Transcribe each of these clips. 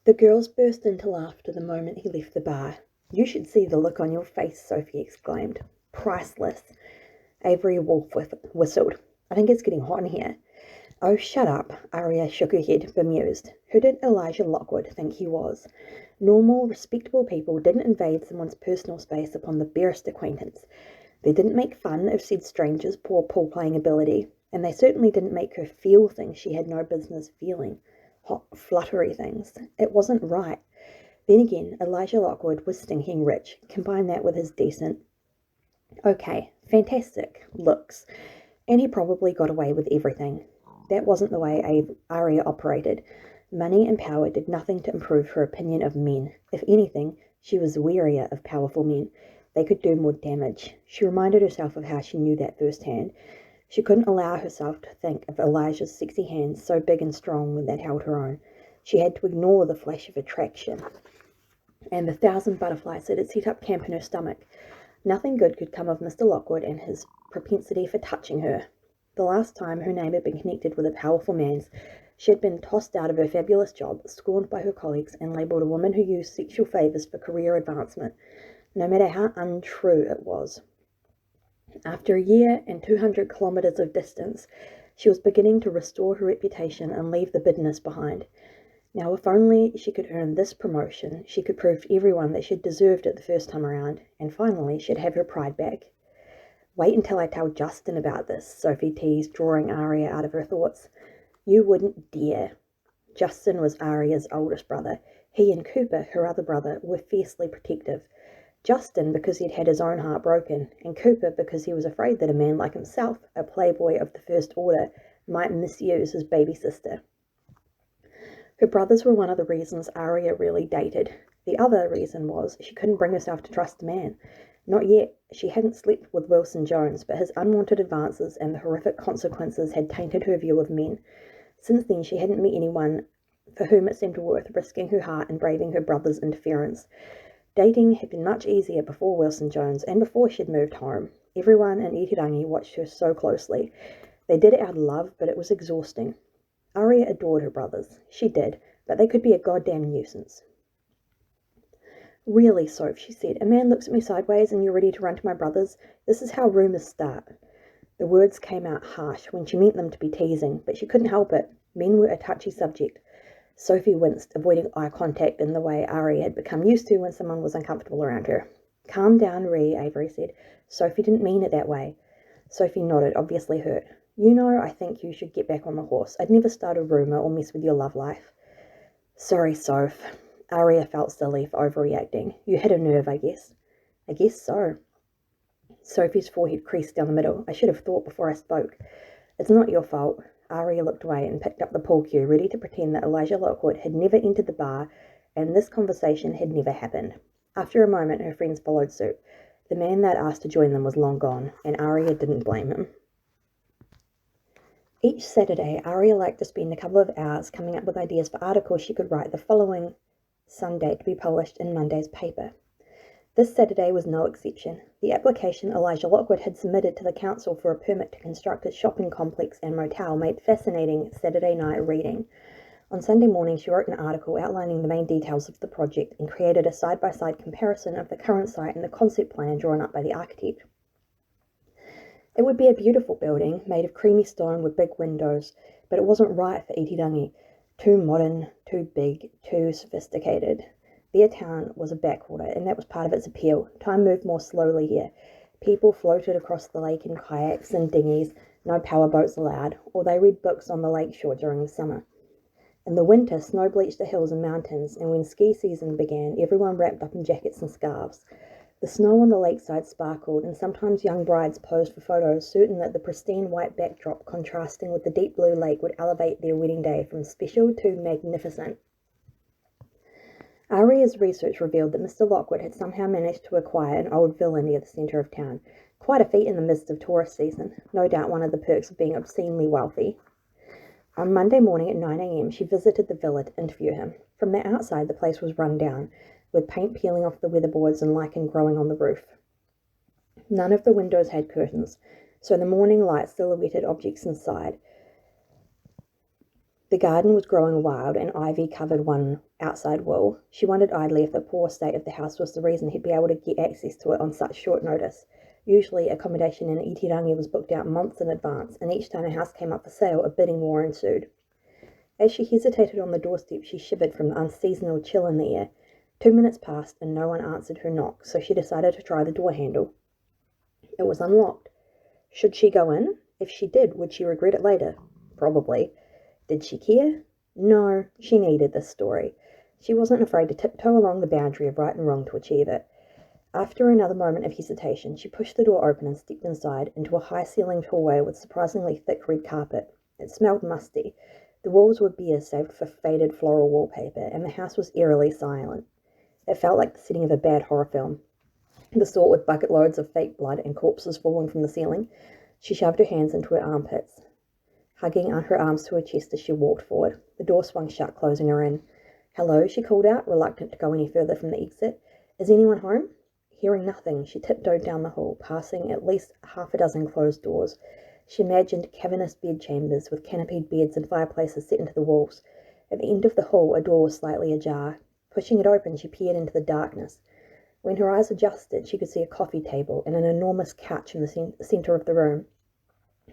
The girls burst into laughter the moment he left the bar. "You should see the look on your face," Sophie exclaimed. "Priceless." Avery whistled. "I think it's getting hot in here." "Oh, shut up." Aria shook her head, bemused. Who did Elijah Lockwood think he was? Normal, respectable people didn't invade someone's personal space upon the barest acquaintance. They didn't make fun of said stranger's poor pool-playing ability, and they certainly didn't make her feel things she had no business feeling. Hot, fluttery things. It wasn't right. Then again, Elijah Lockwood was stinking rich. Combine that with his decent, okay, fantastic looks, and he probably got away with everything. That wasn't the way Aria operated. Money and power did nothing to improve her opinion of men. If anything, she was warier of powerful men. They could do more damage. She reminded herself of how she knew that firsthand. She couldn't allow herself to think of Elijah's sexy hands so big and strong when that held her own. She had to ignore the flash of attraction and the thousand butterflies that had set up camp in her stomach. Nothing good could come of Mr. Lockwood and his propensity for touching her. The last time her name had been connected with a powerful man's, she had been tossed out of her fabulous job, scorned by her colleagues, and labelled a woman who used sexual favours for career advancement, no matter how untrue it was. After a year and 200 kilometres of distance, she was beginning to restore her reputation and leave the bitterness behind. Now, if only she could earn this promotion, she could prove to everyone that she'd deserved it the first time around, and finally she'd have her pride back. "Wait until I tell Justin about this," Sophie teased, drawing Aria out of her thoughts. "You wouldn't dare." Justin was Aria's oldest brother. He and Cooper, her other brother, were fiercely protective. Justin because he'd had his own heart broken, and Cooper because he was afraid that a man like himself, a playboy of the First Order, might misuse his baby sister. Her brothers were one of the reasons Aria really dated. The other reason was she couldn't bring herself to trust a man. Not yet. She hadn't slept with Wilson Jones, but his unwanted advances and the horrific consequences had tainted her view of men. Since then she hadn't met anyone for whom it seemed worth risking her heart and braving her brother's interference. Dating had been much easier before Wilson Jones and before she'd moved home. Everyone in Itirangi watched her so closely. They did it out of love, but it was exhausting. Aria adored her brothers. She did, but they could be a goddamn nuisance. "Really, Soph," she said, "a man looks at me sideways and you're ready to run to my brothers? This is how rumours start." The words came out harsh when she meant them to be teasing, but she couldn't help it. Men were a touchy subject. Sophie winced, avoiding eye contact in the way Aria had become used to when someone was uncomfortable around her. "Calm down, Ree," Avery said. "Sophie didn't mean it that way." Sophie nodded, obviously hurt. "You know, I think you should get back on the horse. I'd never start a rumour or mess with your love life." "Sorry, Soph." Aria felt silly for overreacting. "You hit a nerve, I guess." "I guess so." Sophie's forehead creased down the middle. "I should have thought before I spoke." "It's not your fault." Aria looked away and picked up the pool cue, ready to pretend that Elijah Lockwood had never entered the bar and this conversation had never happened. After a moment, her friends followed suit. The man they'd asked to join them was long gone, and Aria didn't blame him. Each Saturday, Aria liked to spend a couple of hours coming up with ideas for articles she could write the following Sunday to be published in Monday's paper. This Saturday was no exception. The application Elijah Lockwood had submitted to the council for a permit to construct a shopping complex and motel made fascinating Saturday night reading. On Sunday morning, she wrote an article outlining the main details of the project and created a side-by-side comparison of the current site and the concept plan drawn up by the architect. It would be a beautiful building, made of creamy stone with big windows, but it wasn't right for Itirangi. Too modern, too big, too sophisticated. Their town was a backwater, and that was part of its appeal. Time moved more slowly here. People floated across the lake in kayaks and dinghies, no powerboats allowed, or they read books on the lakeshore during the summer. In the winter, snow bleached the hills and mountains, and when ski season began, everyone wrapped up in jackets and scarves. The snow on the lakeside sparkled, and sometimes young brides posed for photos, certain that the pristine white backdrop contrasting with the deep blue lake would elevate their wedding day from special to magnificent. Aria's research revealed that Mr. Lockwood had somehow managed to acquire an old villa near the centre of town. Quite a feat in the midst of tourist season. No doubt one of the perks of being obscenely wealthy. On Monday morning at 9 a.m. she visited the villa to interview him. From the outside the place was run down, with paint peeling off the weatherboards and lichen growing on the roof. None of the windows had curtains, so the morning light silhouetted objects inside. The garden was growing wild, and ivy covered one outside wall. She wondered idly if the poor state of the house was the reason he'd be able to get access to it on such short notice. Usually, accommodation in Itirangi was booked out months in advance, and each time a house came up for sale, a bidding war ensued. As she hesitated on the doorstep, she shivered from the unseasonal chill in the air. 2 minutes passed, and no one answered her knock, so she decided to try the door handle. It was unlocked. Should she go in? If she did, would she regret it later? Probably. Did she care? No, she needed this story. She wasn't afraid to tiptoe along the boundary of right and wrong to achieve it. After another moment of hesitation, she pushed the door open and stepped inside into a high-ceilinged hallway with surprisingly thick red carpet. It smelled musty. The walls were bare save for faded floral wallpaper, and the house was eerily silent. It felt like the setting of a bad horror film, the sort with bucket loads of fake blood and corpses falling from the ceiling. She shoved her hands into her armpits, hugging her arms to her chest as she walked forward. The door swung shut, closing her in. "Hello," she called out, reluctant to go any further from the exit. "Is anyone home?" Hearing nothing, she tiptoed down the hall, passing at least half a dozen closed doors. She imagined cavernous bedchambers with canopied beds and fireplaces set into the walls. At the end of the hall, a door was slightly ajar. Pushing it open, she peered into the darkness. When her eyes adjusted, she could see a coffee table and an enormous couch in the centre of the room.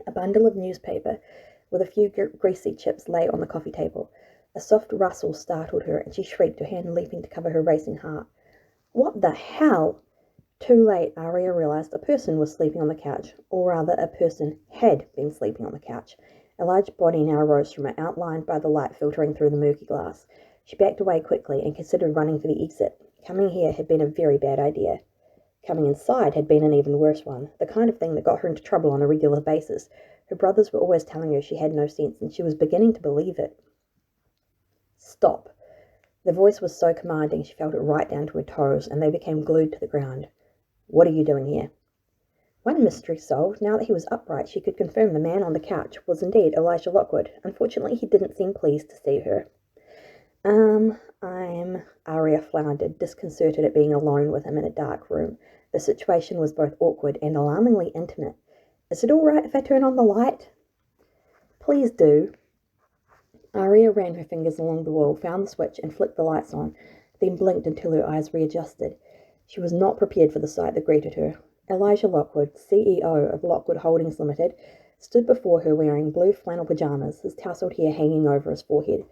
A bundle of newspaper with a few greasy chips lay on the coffee table. A soft rustle startled her, and she shrieked, her hand leaping to cover her racing heart. "What the hell?" Too late, Aria realized a person was sleeping on the couch, or rather a person had been sleeping on the couch. A large body now rose from it, outlined by the light filtering through the murky glass. She backed away quickly and considered running for the exit. Coming here had been a very bad idea. Coming inside had been an even worse one, the kind of thing that got her into trouble on a regular basis. Her brothers were always telling her she had no sense, and she was beginning to believe it. "Stop." The voice was so commanding she felt it right down to her toes, and they became glued to the ground. "What are you doing here?" One mystery solved. Now that he was upright, she could confirm the man on the couch was indeed Elijah Lockwood. Unfortunately, he didn't seem pleased to see her. Aria floundered, disconcerted at being alone with him in a dark room. The situation was both awkward and alarmingly intimate. "Is it all right if I turn on the light?" "Please do." Aria ran her fingers along the wall, found the switch, and flicked the lights on, then blinked until her eyes readjusted. She was not prepared for the sight that greeted her. Elijah Lockwood, CEO of Lockwood Holdings Limited, stood before her wearing blue flannel pajamas, his tousled hair hanging over his forehead.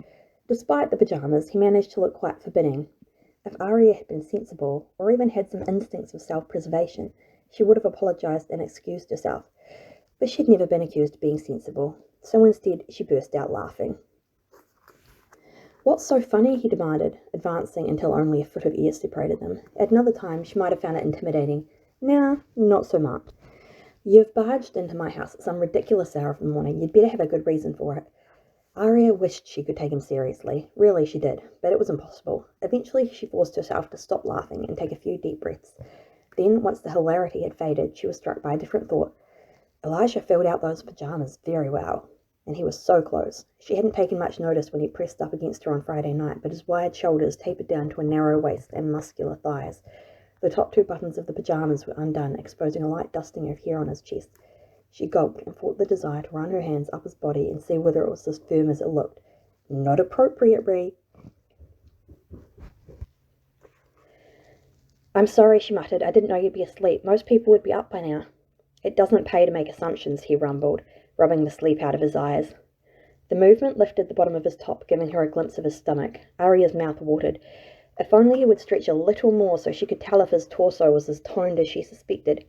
Despite the pajamas, he managed to look quite forbidding. If Aria had been sensible, or even had some instincts of self-preservation, she would have apologized and excused herself. But she'd never been accused of being sensible, so instead she burst out laughing. "What's so funny?" he demanded, advancing until only a foot of air separated them. At another time she might have found it intimidating. Now, not so much. "You've barged into my house at some ridiculous hour of the morning. You'd better have a good reason for it." Aria wished she could take him seriously. Really she did, but it was impossible. Eventually she forced herself to stop laughing and take a few deep breaths. Then, once the hilarity had faded, she was struck by a different thought. Elijah filled out those pajamas very well, and he was so close. She hadn't taken much notice when he pressed up against her on Friday night, but his wide shoulders tapered down to a narrow waist and muscular thighs. The top two buttons of the pajamas were undone, exposing a light dusting of hair on his chest. She gulped and fought the desire to run her hands up his body and see whether it was as firm as it looked. "Not appropriate, Ree." "I'm sorry," she muttered. "I didn't know you'd be asleep. Most people would be up by now." "It doesn't pay to make assumptions," he rumbled, rubbing the sleep out of his eyes. The movement lifted the bottom of his top, giving her a glimpse of his stomach. Aria's mouth watered. If only he would stretch a little more so she could tell if his torso was as toned as she suspected.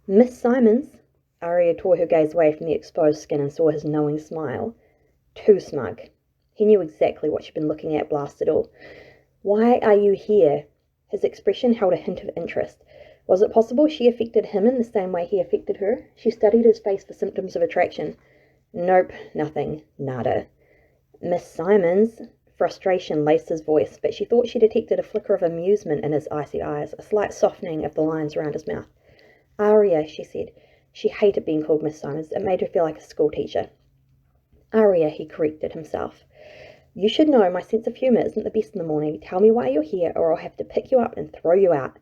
"Miss Simons." Aria tore her gaze away from the exposed skin and saw his knowing smile. Too smug. He knew exactly what she'd been looking at, blast it all. "Why are you here?" His expression held a hint of interest. Was it possible she affected him in the same way he affected her? She studied his face for symptoms of attraction. Nope, nothing, nada. "Miss Simons." Frustration laced his voice, but she thought she detected a flicker of amusement in his icy eyes, a slight softening of the lines around his mouth. "Aria," she said. She hated being called Miss Simons. It made her feel like a schoolteacher. "Aria," he corrected himself. "You should know my sense of humour isn't the best in the morning. Tell me why you're here, or I'll have to pick you up and throw you out."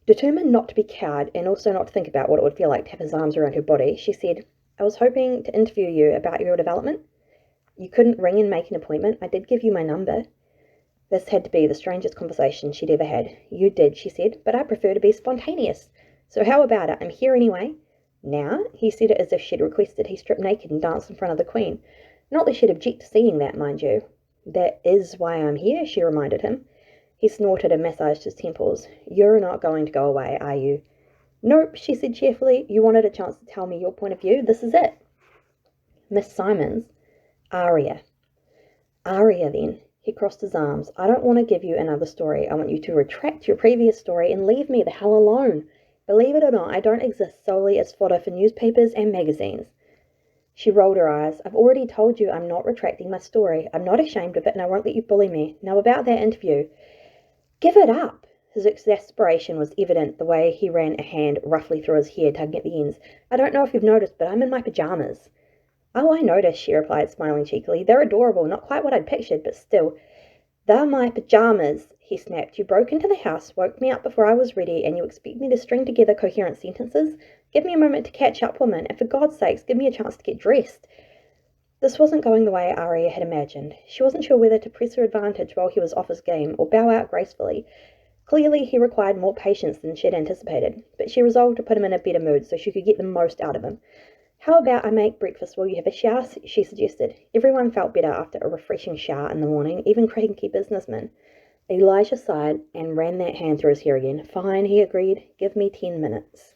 Determined not to be cowed, and also not to think about what it would feel like to have his arms around her body, she said, "I was hoping to interview you about your development." You couldn't ring and make an appointment? I did give you my number. This had to be the strangest conversation she'd ever had. You did, she said, but I prefer to be spontaneous. So how about it? I'm here anyway. Now? He said it as if she'd requested he strip naked and dance in front of the Queen. Not that she'd object to seeing that, mind you. That is why I'm here, she reminded him. He snorted and massaged his temples. You're not going to go away, are you? Nope, she said cheerfully. You wanted a chance to tell me your point of view. This is it. Miss Simons. Aria. Aria, then. He crossed his arms. I don't want to give you another story. I want you to retract your previous story and leave me the hell alone. Believe it or not, I don't exist solely as fodder for newspapers and magazines. She rolled her eyes. I've already told you I'm not retracting my story. I'm not ashamed of it, and I won't let you bully me. Now about that interview. Give it up. His exasperation was evident the way he ran a hand roughly through his hair, tugging at the ends. I don't know if you've noticed, but I'm in my pajamas. Oh, I noticed, she replied, smiling cheekily. They're adorable, not quite what I'd pictured, but still. They're my pajamas, he snapped. You broke into the house, woke me up before I was ready, and you expect me to string together coherent sentences? Give me a moment to catch up, woman, and for God's sakes, give me a chance to get dressed. This wasn't going the way Aria had imagined. She wasn't sure whether to press her advantage while he was off his game, or bow out gracefully. Clearly, he required more patience than she had anticipated, but she resolved to put him in a better mood so she could get the most out of him. How about I make breakfast while you have a shower, she suggested. Everyone felt better after a refreshing shower in the morning, even cranky businessmen. Elijah sighed and ran that hand through his hair again. Fine, he agreed. Give me 10 minutes.